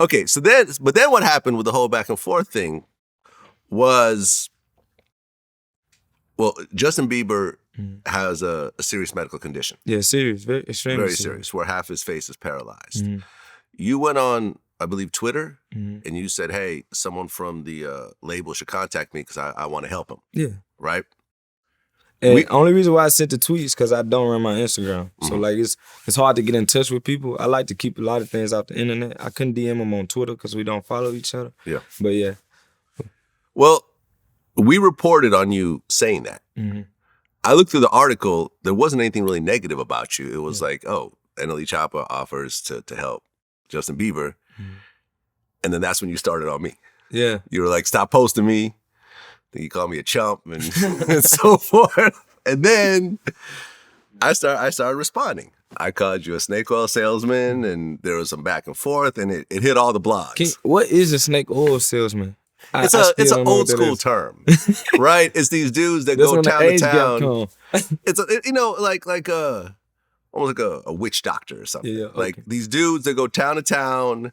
Okay, but then what happened with the whole back and forth thing was, well, Justin Bieber has a serious medical condition. Yeah, serious, extremely serious, where half his face is paralyzed. You went on, I believe, Twitter, and you said, hey, someone from the label should contact me because I want to help him. Yeah. Right? And only reason why I sent the tweets because I don't run my Instagram. So like it's hard to get in touch with people. I like to keep a lot of things off the internet. I couldn't DM them on Twitter because we don't follow each other. Yeah. But yeah. Well, we reported on you saying that. I looked through the article. There wasn't anything really negative about you. It was like, oh, NLE Choppa offers to help Justin Bieber. And then that's when you started on me. Yeah. You were like, stop posting me. Then you called me a chump and, and so forth. And then I started responding. I called you a snake oil salesman, and there was some back and forth, and it hit all the blogs. What is a snake oil salesman? It's an old school term, right? It's these dudes that go town to town. It's almost like a witch doctor or something. Yeah, okay. Like these dudes that go town to town,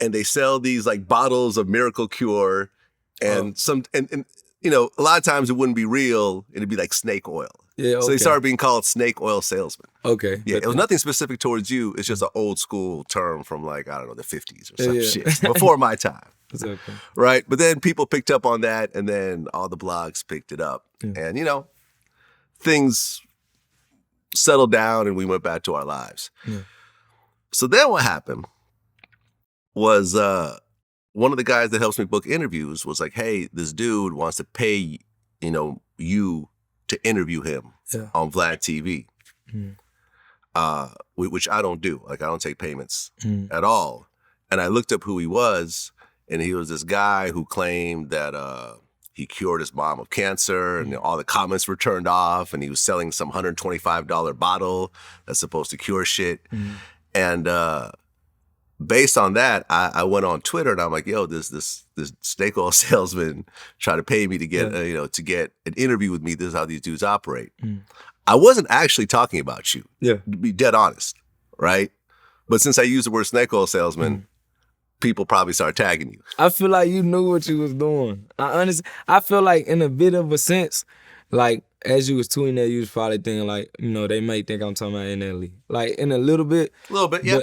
and they sell these like bottles of miracle cure, and a lot of times it wouldn't be real. It'd be like snake oil. Yeah, okay. So they started being called snake oil salesmen. Okay. Yeah, it was nothing specific towards you. It's just an old school term from like, I don't know, the 50s or some shit. Before my time. It's okay. Right? But then people picked up on that, and then all the blogs picked it up. Yeah. And, things settled down and we went back to our lives. Yeah. So then what happened was one of the guys that helps me book interviews was like, hey, this dude wants to pay, you to interview him on Vlad TV, which I don't do. Like, I don't take payments at all. And I looked up who he was, and he was this guy who claimed that he cured his mom of cancer, and all the comments were turned off, and he was selling some $125 bottle that's supposed to cure shit. And based on that, I went on Twitter and I'm like, yo, this snake oil salesman tried to pay me to get to get an interview with me. This is how these dudes operate. I wasn't actually talking about you. Yeah, to be dead honest, right? But since I used the word snake oil salesman, people probably started tagging you. I feel like you knew what you was doing. I feel like in a bit of a sense, like as you was tweeting that, you was probably thinking like, they may think I'm talking about NLE. Like in a little bit. A little bit, yeah.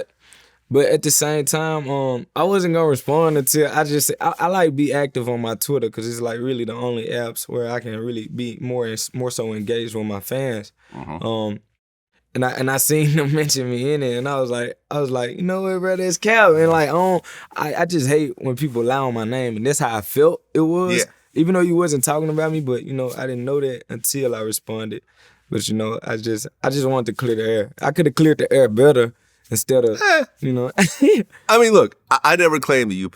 But at the same time, I wasn't gonna respond until I like be active on my Twitter because it's like really the only apps where I can really be more so engaged with my fans. And I seen them mention me in it, and I was like, you know what, bro, that's Cal. And like, I just hate when people lie on my name, and that's how I felt it was. Yeah. Even though you wasn't talking about me, but I didn't know that until I responded. But I just wanted to clear the air. I could have cleared the air better. Instead of, I mean, look, I never claimed that you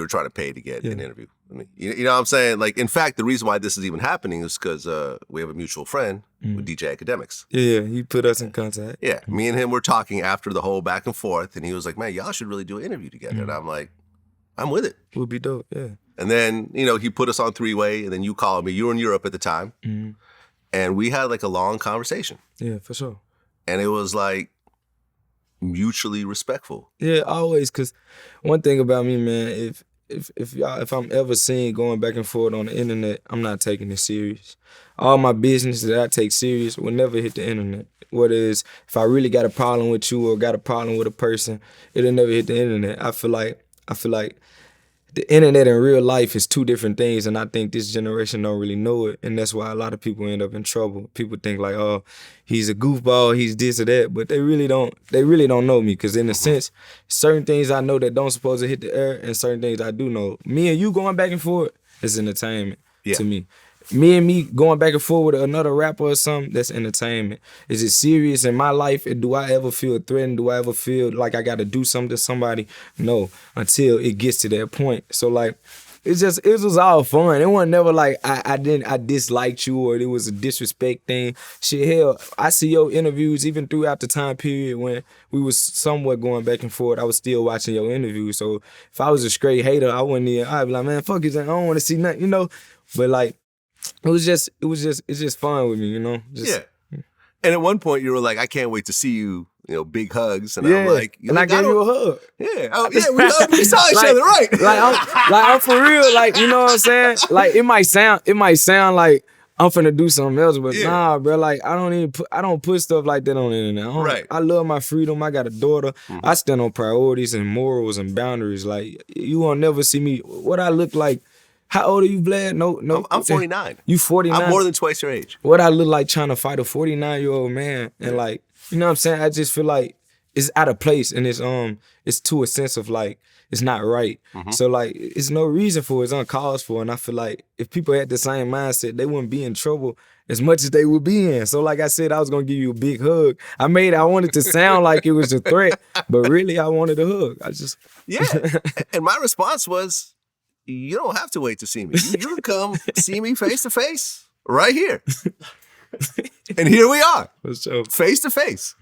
were trying to pay to get an interview. I mean, you know what I'm saying? Like, in fact, the reason why this is even happening is because we have a mutual friend with DJ Academics. Yeah, he put us in contact. Yeah, me and him were talking after the whole back and forth, and he was like, man, y'all should really do an interview together. And I'm like, I'm with it. It would be dope, yeah. And then, he put us on three-way, and then you called me. You were in Europe at the time. And we had like a long conversation. Yeah, for sure. And it was like, mutually respectful. Yeah, always. Cause one thing about me, man, if I'm ever seen going back and forth on the internet, I'm not taking it serious. All my business that I take serious will never hit the internet. Whether it's if I really got a problem with you or got a problem with a person, it'll never hit the internet. I feel like the internet and real life is two different things, and I think this generation don't really know it, and that's why a lot of people end up in trouble. People think like, oh, he's a goofball, he's this or that, but they really don't know me, because in a sense, certain things I know that don't supposed to hit the air, and certain things I do know. Me and you going back and forth is entertainment to me. Me and me going back and forth with another rapper or something, that's entertainment. Is it serious in my life? Do I ever feel threatened? Do I ever feel like I got to do something to somebody? No, until it gets to that point. So like, it was all fun. It wasn't never like I disliked you or it was a disrespect thing. Shit, hell, I see your interviews even throughout the time period when we was somewhat going back and forth. I was still watching your interviews. So if I was a straight hater, I'd be like, man, fuck you, I don't want to see nothing, But like, it's just fun with me, Yeah. And at one point you were like, I can't wait to see you, big hugs, and I'm like, and I gave you a hug. Yeah, we saw each other, right? I'm for real, like, you know what I'm saying? Like, it might sound like I'm finna do something else, but nah, bro. Like, I don't put stuff like that on the internet. Right. I love my freedom. I got a daughter. I stand on priorities and morals and boundaries. Like, you won't never see me. What I look like. How old are you, Vlad? No. I'm 49. You 49? I'm more than twice your age. What I look like trying to fight a 49-year-old man, and like, you know what I'm saying? I just feel like it's out of place, and it's to a sense of like it's not right. So like, it's no reason for it. It's uncalled for, and I feel like if people had the same mindset, they wouldn't be in trouble as much as they would be in. So like I said, I was gonna give you a big hug. I wanted to sound like it was a threat, but really I wanted a hug. And my response was, you don't have to wait to see me. You can come see me face to face right here. And here we are, face to face.